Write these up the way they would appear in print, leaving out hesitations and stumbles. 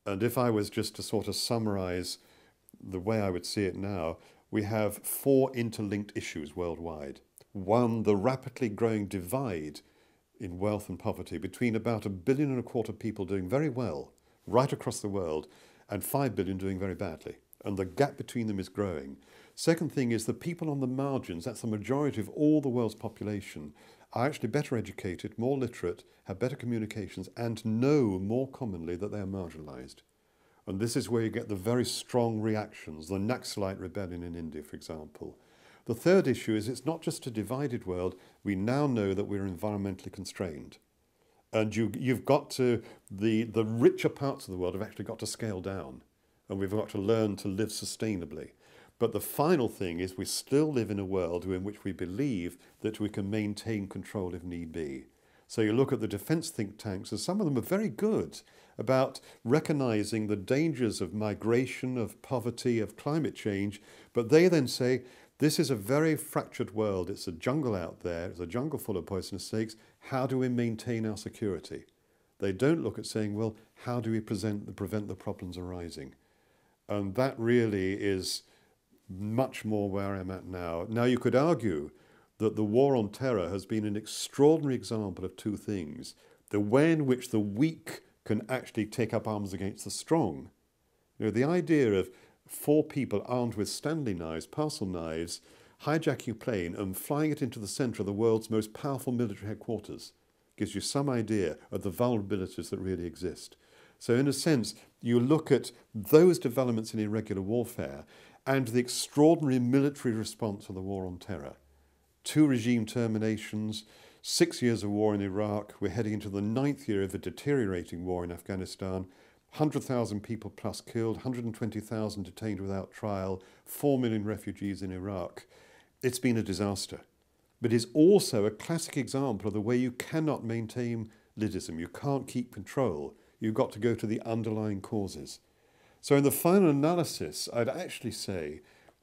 And if I was just to sort of summarize the way I would see it now, we have four interlinked issues worldwide. One, the rapidly growing divide in wealth and poverty between about 1.25 billion people doing very well right across the world and 5 billion doing very badly. And the gap between them is growing. Second thing is the people on the margins, that's the majority of all the world's population, are actually better educated, more literate, have better communications, and know more commonly that they are marginalised. And this is where you get the very strong reactions, the Naxalite rebellion in India, for example. The third issue is it's not just a divided world. We now know that we're environmentally constrained. And you've got to, the richer parts of the world have actually got to scale down. And we've got to learn to live sustainably. But the final thing is we still live in a world in which we believe that we can maintain control if need be. So you look at the defence think tanks, and some of them are very good about recognising the dangers of migration, of poverty, of climate change, but they then say, this is a very fractured world, it's a jungle out there, it's a jungle full of poisonous snakes, how do we maintain our security? They don't look at saying, well, how do we prevent the problems arising? And that really is much more where I'm at now. Now, you could argue that the war on terror has been an extraordinary example of two things. The way in which the weak can actually take up arms against the strong. You know, the idea of 4 people armed with Stanley knives, parcel knives, hijacking a plane and flying it into the centre of the world's most powerful military headquarters gives you some idea of the vulnerabilities that really exist. So in a sense, you look at those developments in irregular warfare and the extraordinary military response to the war on terror. 2 regime terminations, 6 years of war in Iraq. We're heading into the 9th year of a deteriorating war in Afghanistan. 100,000 people plus killed, 120,000 detained without trial, 4 million refugees in Iraq. It's been a disaster. But it's also a classic example of the way you cannot maintain Liddism. You can't keep control. You've got to go to the underlying causes. So in the final analysis, I'd actually say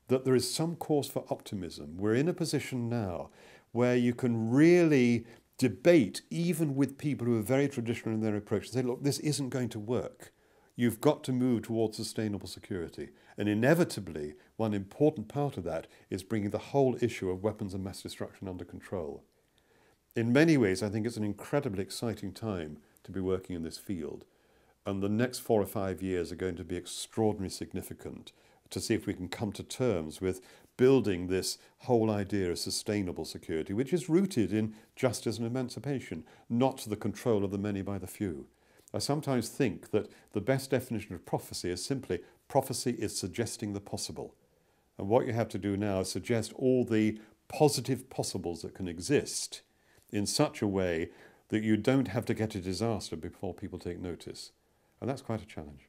that there is some cause for optimism. We're in a position now where you can really debate, even with people who are very traditional in their approach, and say, look, this isn't going to work. You've got to move towards sustainable security. And inevitably, one important part of that is bringing the whole issue of weapons of mass destruction under control. In many ways, I think it's an incredibly exciting time to be working in this field. And the next 4 or 5 years are going to be extraordinarily significant to see if we can come to terms with building this whole idea of sustainable security, which is rooted in justice and emancipation, not the control of the many by the few. I sometimes think that the best definition of prophecy is simply, prophecy is suggesting the possible. And what you have to do now is suggest all the positive possibles that can exist in such a way that you don't have to get a disaster before people take notice. And that's quite a challenge.